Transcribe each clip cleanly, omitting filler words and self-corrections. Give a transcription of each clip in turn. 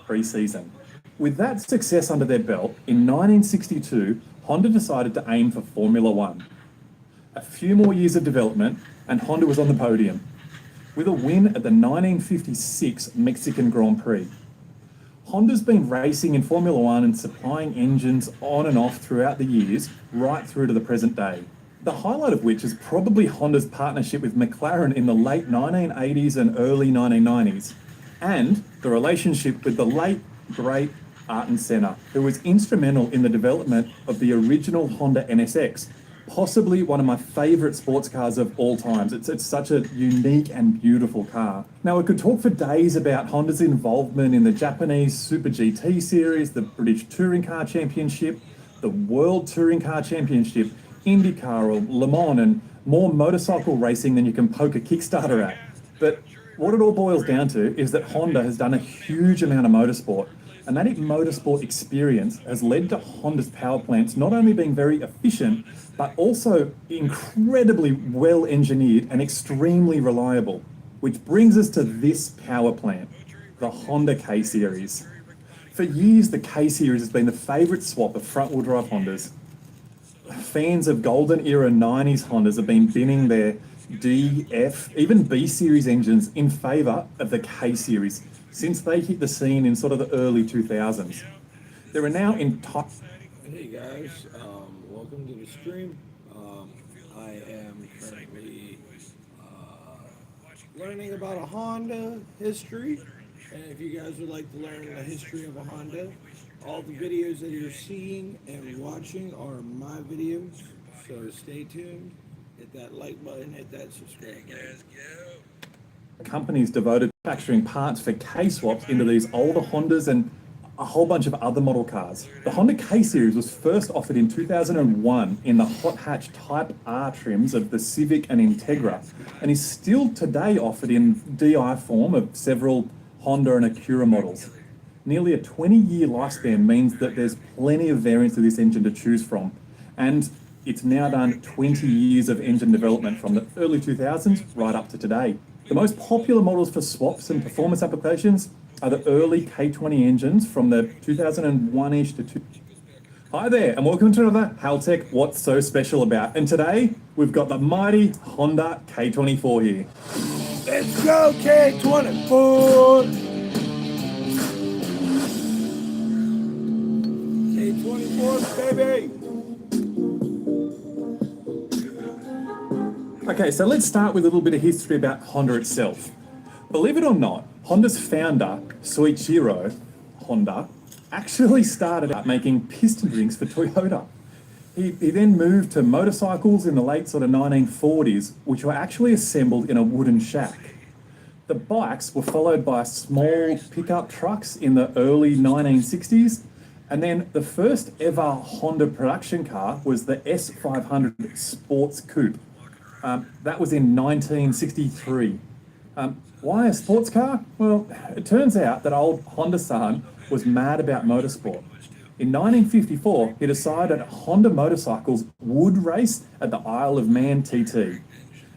pre-season. With that success under their belt, in 1962, Honda decided to aim for Formula One. A few more years of development, and Honda was on the podium, with a win at the 1956 Mexican Grand Prix. Honda's been racing in Formula One and supplying engines on and off throughout the years, right through to the present day. The highlight of which is probably Honda's partnership with McLaren in the late 1980s and early 1990s, and the relationship with the late, great Ayrton Senna, who was instrumental in the development of the original Honda NSX, possibly one of my favourite sports cars of all times. It's such a unique and beautiful car. Now, I could talk for days about Honda's involvement in the Japanese Super GT series, the British Touring Car Championship, the World Touring Car Championship, IndyCar or Le Mans, and more motorcycle racing than you can poke a Kickstarter at. But what it all boils down to is that Honda has done a huge amount of motorsport, and that motorsport experience has led to Honda's power plants not only being very efficient, but also incredibly well engineered and extremely reliable. Which brings us to this power plant, the Honda K-Series. For years, the K-Series has been the favourite swap of front-wheel drive Hondas. Fans of golden era 90s Hondas have been binning their D, F, even B series engines in favour of the K series since they hit the scene in sort of the early 2000s. There are now Hey guys, welcome to the stream. I am currently learning about a Honda history, and if you guys would like to learn the history of a Honda, all the videos that you're seeing and watching are my videos, so stay tuned. Hit that like button, hit that subscribe button. companies devoted to manufacturing parts for K-swaps into these older Hondas and a whole bunch of other model cars. The Honda K-Series was first offered in 2001 in the hot hatch Type R trims of the Civic and Integra, and is still today offered in DI form of several Honda and Acura models. Nearly a 20-year lifespan means that there's plenty of variants of this engine to choose from, and it's now done 20 years of engine development from the early 2000s right up to today. The most popular models for swaps and performance applications are the early K20 engines from the 2001-ish to 2. Hi there, and welcome to another Haltech What's So Special About. And today, we've got the mighty Honda K24 here. Let's go K24! K24, baby! Okay, so let's start with a little bit of history about Honda itself. Believe it or not, Honda's founder, Soichiro Honda, actually started out making piston rings for Toyota. He then moved to motorcycles in the late sort of 1940s, which were actually assembled in a wooden shack. The bikes were followed by small pickup trucks in the early 1960s, and then the first ever Honda production car was the S500 Sports Coupe. That was in 1963. Why a sports car? Well, it turns out that old Honda-san was mad about motorsport. In 1954, he decided Honda motorcycles would race at the Isle of Man TT.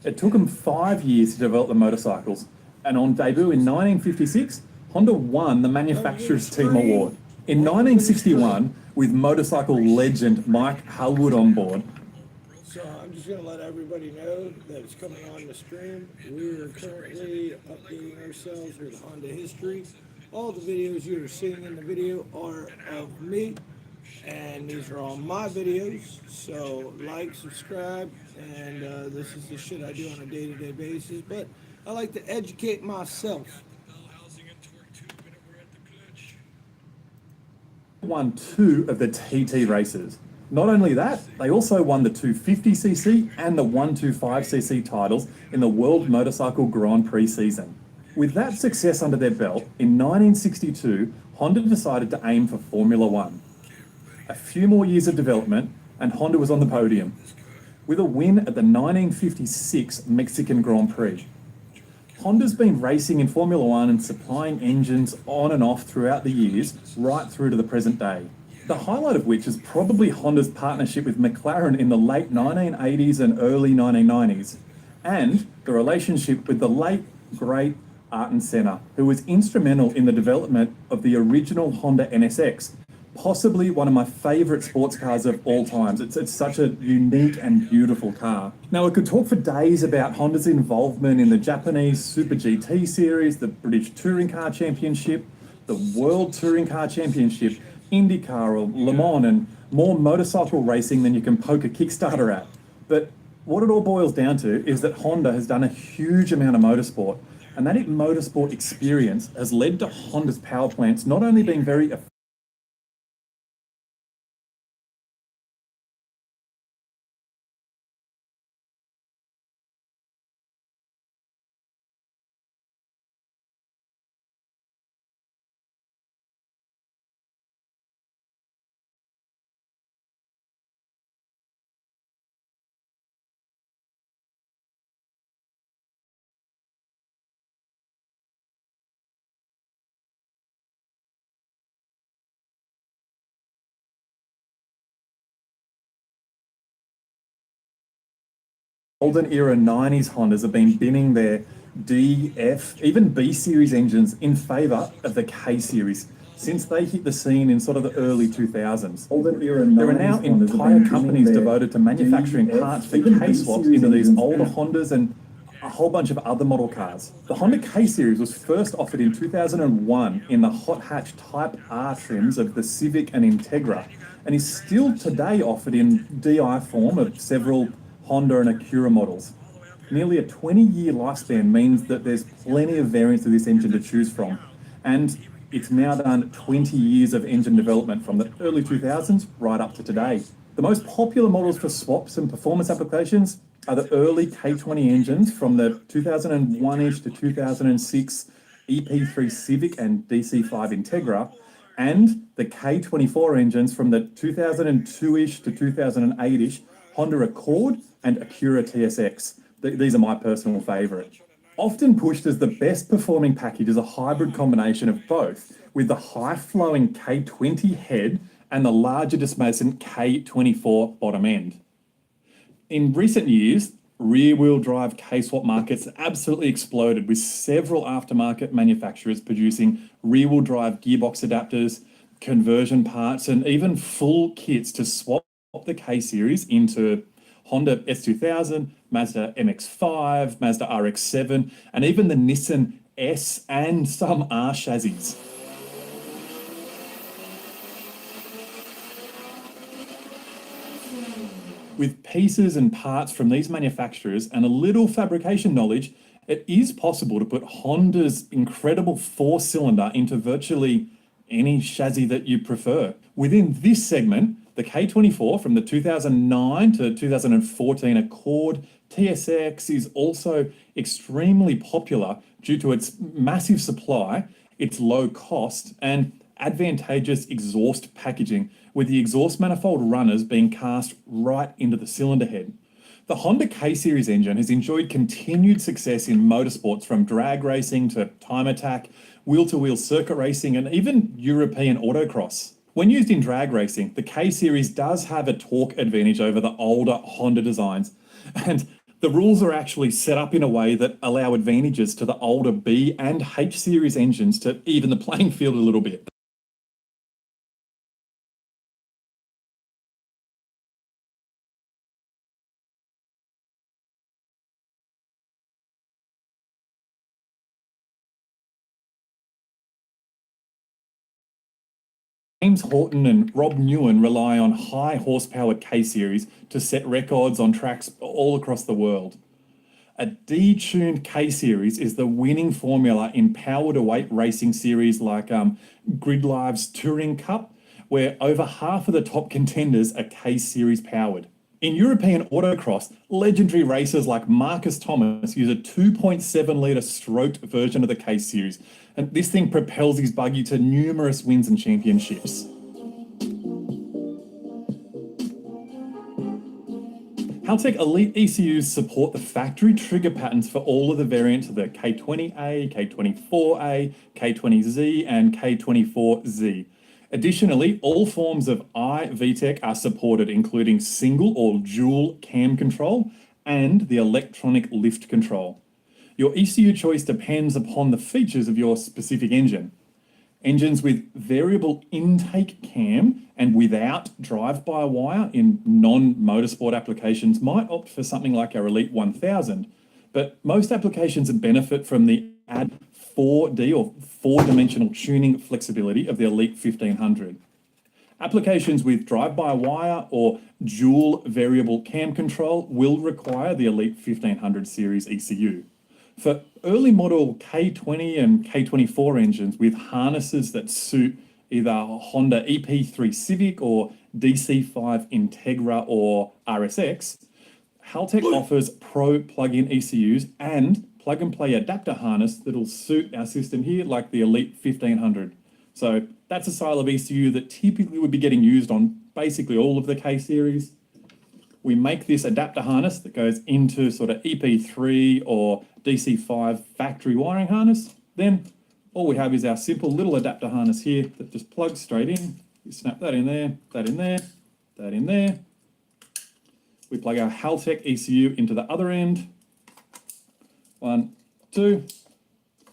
It took him 5 years to develop the motorcycles, and on debut in 1956, Honda won the Manufacturers' Team Award. In 1961, with motorcycle legend Mike Hallwood on board, So I'm just going to let everybody know that it's coming on the stream. We are currently updating ourselves with Honda history. All the videos you're seeing in the video are of me, and these are all my videos. So like, subscribe, and this is the shit I do on a day-to-day basis. But I like to educate myself. won 2 of the TT races. Not only that, they also won the 250cc and the 125cc titles in the World Motorcycle Grand Prix season. With that success under their belt, in 1962, Honda decided to aim for Formula One. A few more years of development, and Honda was on the podium, with a win at the 1956 Mexican Grand Prix. Honda's been racing in Formula One and supplying engines on and off throughout the years, right through to the present day. The highlight of which is probably Honda's partnership with McLaren in the late 1980s and early 1990s, and the relationship with the late, great Senna, who was instrumental in the development of the original Honda NSX, possibly one of my favourite sports cars of all times. It's such a unique and beautiful car. Now, I could talk for days about Honda's involvement in the Japanese Super GT series, the British Touring Car Championship, the World Touring Car Championship, IndyCar or Le Mans, and more motorcycle racing than you can poke a Kickstarter at. But what it all boils down to is that Honda has done a huge amount of motorsport, and that motorsport experience has led to Honda's power plants not only being very golden era 90s Hondas have been binning their D, F, even B series engines in favour of the K series since they hit the scene in sort of the early 2000s. There are now entire companies devoted to manufacturing parts for K swaps into these older Hondas and a whole bunch of other model cars. The Honda K series was first offered in 2001 in the hot hatch Type R trims of the Civic and Integra, and is still today offered in DI form of several Honda and Acura models. Nearly a 20-year lifespan means that there's plenty of variants of this engine to choose from, and it's now done 20 years of engine development from the early 2000s right up to today. The most popular models for swaps and performance applications are the early K20 engines from the 2001-ish to 2006 EP3 Civic and DC5 Integra, and the K24 engines from the 2002-ish to 2008-ish Honda Accord and Acura TSX. These are my personal favourite. Often pushed as the best performing package is a hybrid combination of both, with the high-flowing K20 head and the larger displacement K24 bottom end. In recent years, rear-wheel drive K-swap markets absolutely exploded, with several aftermarket manufacturers producing rear-wheel drive gearbox adapters, conversion parts, and even full kits to swap the K-series into Honda S2000, Mazda MX-5, Mazda RX-7, and even the Nissan S and some R chassis. With pieces and parts from these manufacturers and a little fabrication knowledge, it is possible to put Honda's incredible four-cylinder into virtually any chassis that you prefer. Within this segment, the K24 from the 2009 to 2014 Accord TSX is also extremely popular due to its massive supply, its low cost, and advantageous exhaust packaging, with the exhaust manifold runners being cast right into the cylinder head. The Honda K-Series engine has enjoyed continued success in motorsports, from drag racing to time attack, wheel-to-wheel circuit racing, and even European autocross. When used in drag racing, the K-Series does have a torque advantage over the older Honda designs, and the rules are actually set up in a way that allow advantages to the older B and H-Series engines to even the playing field a little bit. James Horton and Rob Newen rely on high horsepower K-Series to set records on tracks all across the world. A detuned K-Series is the winning formula in power-to-weight racing series like Gridlive's Touring Cup, where over half of the top contenders are K-Series powered. In European autocross, legendary racers like Marcus Thomas use a 2.7 litre stroked version of the K-Series, and this thing propels his buggy to numerous wins and championships. Haltech Elite ECUs support the factory trigger patterns for all of the variants of the K20A, K24A, K20Z, and K24Z. Additionally, all forms of iVTEC are supported, including single or dual cam control and the electronic lift control. Your ECU choice depends upon the features of your specific engine. Engines with variable intake cam and without drive-by-wire in non-motorsport applications might opt for something like our Elite 1000, but most applications benefit from the add 4D or four-dimensional tuning flexibility of the Elite 1500. Applications with drive-by-wire or dual variable cam control will require the Elite 1500 series ECU. For early model K20 and K24 engines with harnesses that suit either Honda EP3 Civic or DC5 Integra or RSX, Haltech offers Pro plug-in ECUs and plug-and-play adapter harness that'll suit our system here, like the Elite 1500. So that's a style of ECU that typically would be getting used on basically all of the K series. We make this adapter harness that goes into sort of EP3 or DC5 factory wiring harness. Then all we have is our simple little adapter harness here that just plugs straight in. You snap that in there, that in there, that in there. We plug our Haltech ECU into the other end. 1, 2.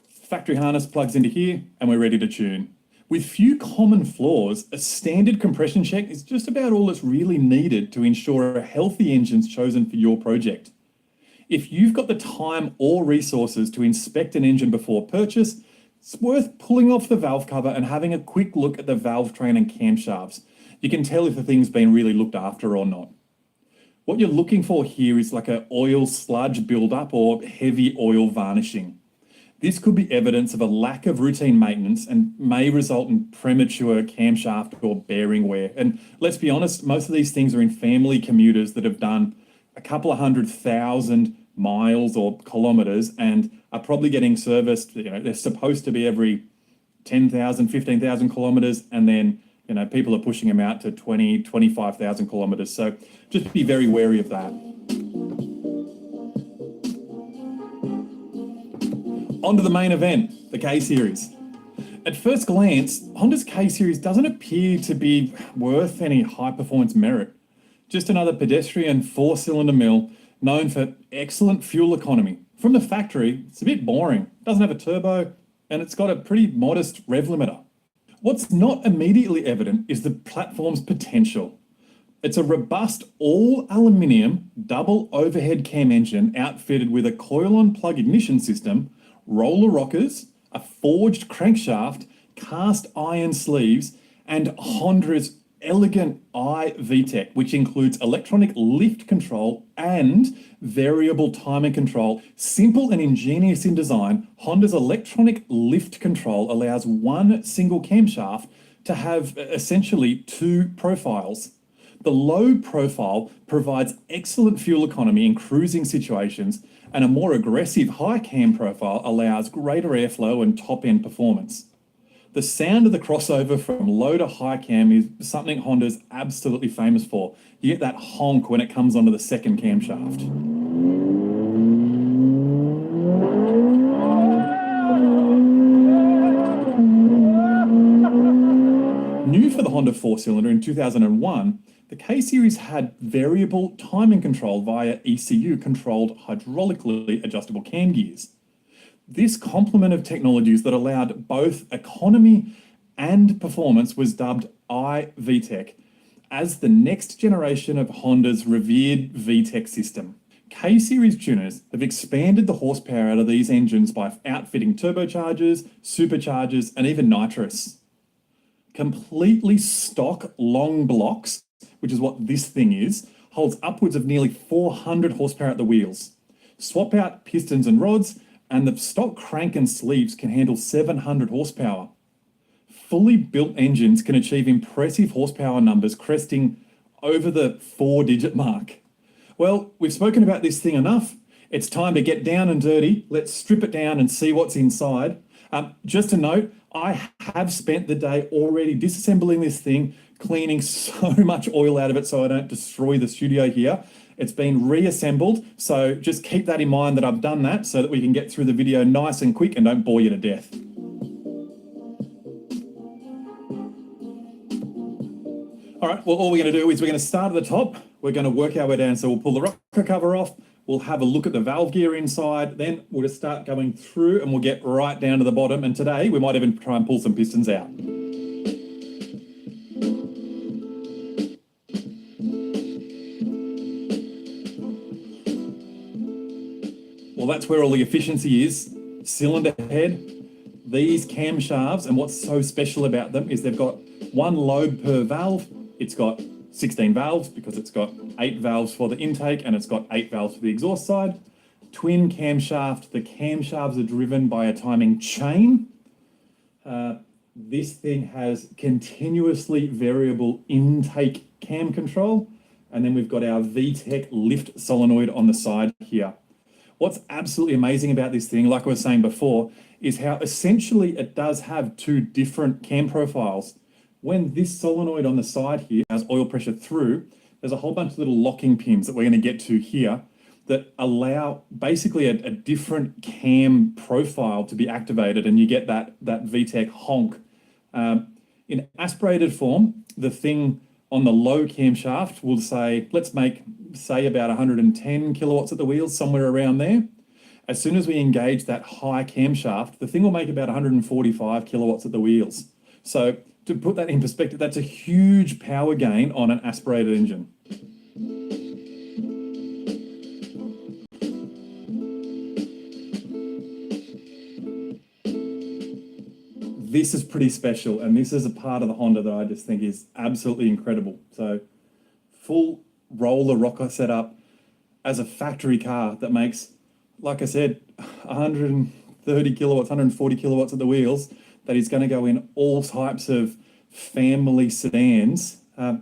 Factory harness plugs into here and we're ready to tune. With few common flaws, a standard compression check is just about all that's really needed to ensure a healthy engine's chosen for your project. If you've got the time or resources to inspect an engine before purchase, it's worth pulling off the valve cover and having a quick look at the valve train and camshafts. You can tell if the thing's been really looked after or not. What you're looking for here is like an oil sludge buildup or heavy oil varnishing. This could be evidence of a lack of routine maintenance and may result in premature camshaft or bearing wear. And let's be honest, most of these things are in family commuters that have done a couple of 100,000 miles or kilometers and are probably getting serviced. They're supposed to be every 10,000, 15,000 kilometers, and then people are pushing them out to 20, 25,000 kilometers. So just be very wary of that. On to the main event, the K-Series. At first glance, Honda's K-Series doesn't appear to be worth any high-performance merit. Just another pedestrian four-cylinder mill known for excellent fuel economy. From the factory, it's a bit boring. Doesn't have a turbo, and it's got a pretty modest rev limiter. What's not immediately evident is the platform's potential. It's a robust all-aluminium double overhead cam engine outfitted with a coil-on plug ignition system, roller rockers, a forged crankshaft, cast iron sleeves, and Honda's elegant iVTEC, which includes electronic lift control and variable timing control. Simple and ingenious in design, Honda's electronic lift control allows one single camshaft to have essentially two profiles. The low profile provides excellent fuel economy in cruising situations, and a more aggressive high cam profile allows greater airflow and top-end performance. The sound of the crossover from low to high cam is something Honda's absolutely famous for. You get that honk when it comes onto the second camshaft. New for the Honda four-cylinder in 2001, the K-Series had variable timing control via ECU-controlled hydraulically adjustable cam gears. This complement of technologies that allowed both economy and performance was dubbed iVTEC as the next generation of Honda's revered VTEC system. K-Series tuners have expanded the horsepower out of these engines by outfitting turbochargers, superchargers, and even nitrous. Completely stock long blocks, which is what this thing is, holds upwards of nearly 400 horsepower at the wheels. Swap out pistons and rods, and the stock crank and sleeves can handle 700 horsepower. Fully built engines can achieve impressive horsepower numbers cresting over the 4-digit mark. Well, we've spoken about this thing enough. It's time to get down and dirty. Let's strip it down and see what's inside. Just a note, I have spent the day already disassembling this thing, cleaning so much oil out of it so I don't destroy the studio here. It's been reassembled, so just keep that in mind that I've done that so that we can get through the video nice and quick and don't bore you to death. All right, well, all we're going to do is we're going to start at the top. We're going to work our way down. So we'll pull the rocker cover off. We'll have a look at the valve gear inside. Then we'll just start going through and we'll get right down to the bottom. And today we might even try and pull some pistons out. Well, that's where all the efficiency is. Cylinder head, these camshafts, and what's so special about them is they've got one lobe per valve. It's got 16 valves because it's got 8 valves for the intake and it's got 8 valves for the exhaust side. Twin camshaft, the camshafts are driven by a timing chain. This thing has continuously variable intake cam control. And then we've got our VTEC lift solenoid on the side here. What's absolutely amazing about this thing, like I was saying before, is how essentially it does have 2 different cam profiles. When this solenoid on the side here has oil pressure through, there's a whole bunch of little locking pins that we're going to get to here that allow basically a different cam profile to be activated, and you get that VTEC honk. In aspirated form, the thing on the low camshaft will say, let's say about 110 kilowatts at the wheels, somewhere around there. As soon as we engage that high camshaft, the thing will make about 145 kilowatts at the wheels. So to put that in perspective, that's a huge power gain on an aspirated engine. This is pretty special, and this is a part of the Honda that I just think is absolutely incredible. So full roller rocker setup as a factory car that makes, like I said, 130 kilowatts, 140 kilowatts at the wheels, that is going to go in all types of family sedans. The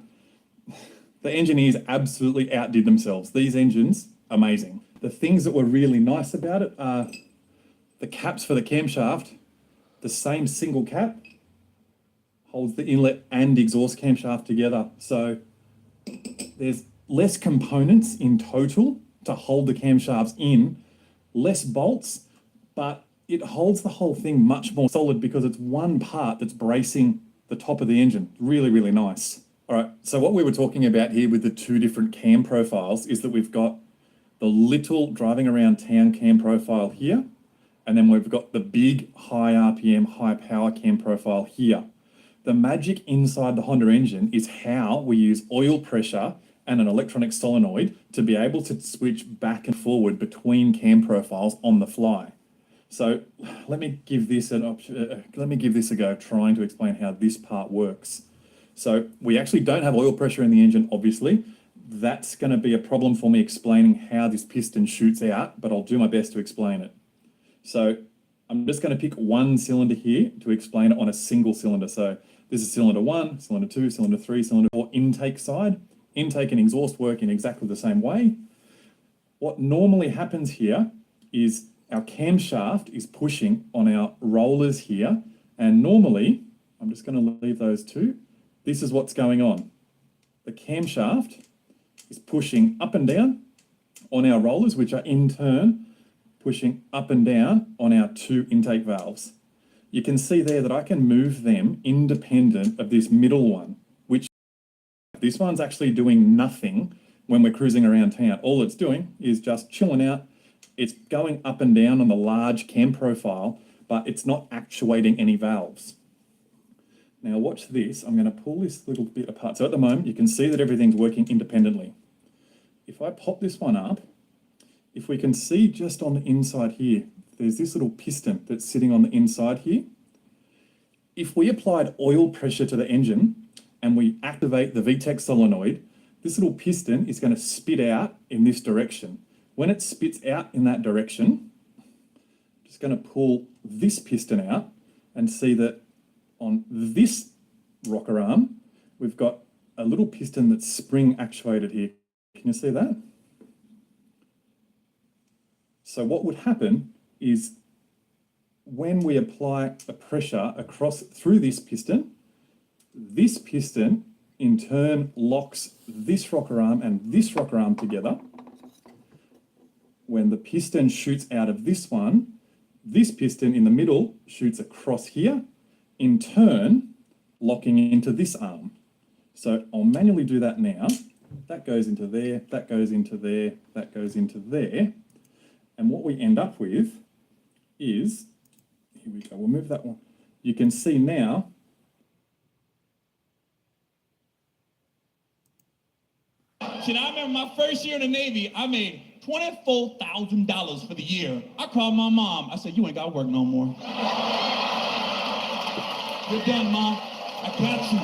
engineers absolutely outdid themselves. These engines, amazing. The things that were really nice about it are the caps for the camshaft. The same single cap holds the inlet and exhaust camshaft together. So there's less components in total to hold the camshafts in, less bolts, but it holds the whole thing much more solid because it's one part that's bracing the top of the engine. Really, really nice. All right, so what we were talking about here with the 2 different cam profiles is that we've got the little driving around town cam profile here, and then we've got the big high RPM, high power cam profile here. The magic inside the Honda engine is how we use oil pressure and an electronic solenoid to be able to switch back and forward between cam profiles on the fly. So let me give this a go, trying to explain how this part works. So we actually don't have oil pressure in the engine, obviously. That's going to be a problem for me explaining how this piston shoots out, but I'll do my best to explain it. So I'm just going to pick one cylinder here to explain it on a single cylinder. So this is cylinder 1, cylinder 2, cylinder 3, cylinder 4, intake side. Intake and exhaust work in exactly the same way. What normally happens here is our camshaft is pushing on our rollers here. And normally, I'm just going to leave those 2. This is what's going on. The camshaft is pushing up and down on our rollers, which are in turn pushing up and down on our 2 intake valves. You can see there that I can move them independent of this middle one, which this one's actually doing nothing when we're cruising around town. All it's doing is just chilling out. It's going up and down on the large cam profile, but it's not actuating any valves. Now watch this. I'm going to pull this little bit apart. So at the moment, you can see that everything's working independently. If I pop this one up, if we can see just on the inside here, there's this little piston that's sitting on the inside here. If we applied oil pressure to the engine and we activate the VTEC solenoid, this little piston is going to spit out in this direction. When it spits out in that direction, I'm just going to pull this piston out and see that on this rocker arm, we've got a little piston that's spring actuated here. Can you see that? So what would happen is when we apply a pressure across through this piston in turn locks this rocker arm and this rocker arm together. When the piston shoots out of this one, this piston in the middle shoots across here, in turn locking into this arm. So I'll manually do that now. that goes into there, that goes into there, that goes into there. And what we end up with is, here we go, we'll move that one. You can see now, shit, I remember my first year in the Navy, I made $24,000 for the year. I called my mom. I said, you ain't got to work no more. You're done, Mom. I got you.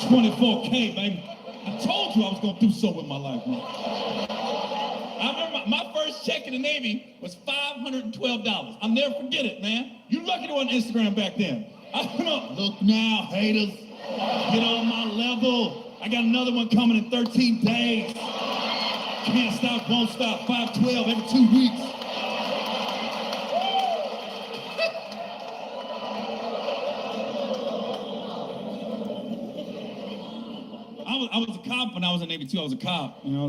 24K, baby. I told you I was going to do so with my life, man. I remember my first check in the Navy was $512. I'll never forget it, man. You lucky to on Instagram back then. I went up, look now, haters. Get on my level. I got another one coming in 13 days. Can't stop, won't stop. 512 every 2 weeks. I was a cop when I was in the Navy too. I was a cop. You know,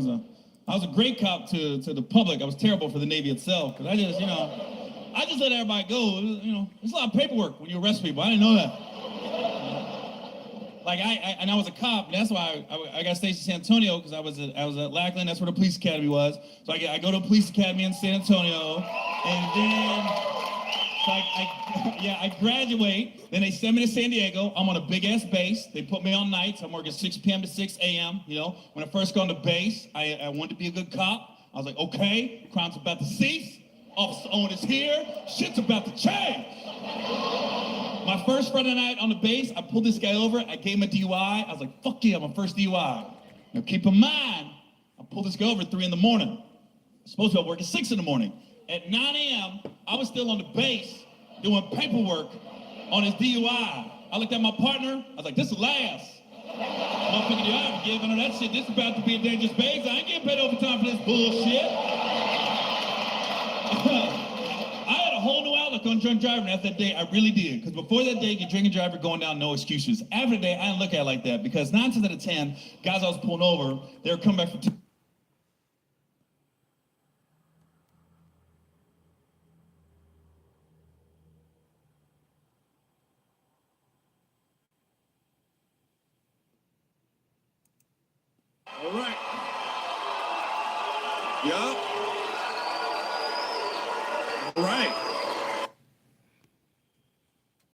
I was a great cop to the public. I was terrible for the Navy itself because I just let everybody go. You know, there's a lot of paperwork when you arrest people. I didn't know that. Like I was a cop. And that's why I got stationed in San Antonio because I was at Lackland. That's where the police academy was. So I go to the police academy in San Antonio, and then I graduate. Then they send me to San Diego. I'm on a big ass base. They put me on nights. I'm working 6 p.m. to 6 a.m. You know, when I first got on the base, I wanted to be a good cop. I was like, okay, crime's about to cease. Officer Owen is here. Shit's about to change. My first Friday night on the base, I pulled this guy over. I gave him a DUI. I was like, fuck yeah, my first DUI. Now keep in mind, I pulled this guy over at 3 in the morning. I'm supposed to be at work at 6 in the morning. At 9 a.m., I was still on the base doing paperwork on his DUI. I looked at my partner. I was like, this will last. Motherfucker, you ever give under that shit. This is about to be a dangerous base. I ain't getting paid overtime for this bullshit. I had a whole new outlook on drunk driving after that day. I really did. Because before that day, you're drinking driver going down, no excuses. After that day, I didn't look at it like that. Because 9 times out of 10, guys I was pulling over, they were coming back for All right. Yup. All right.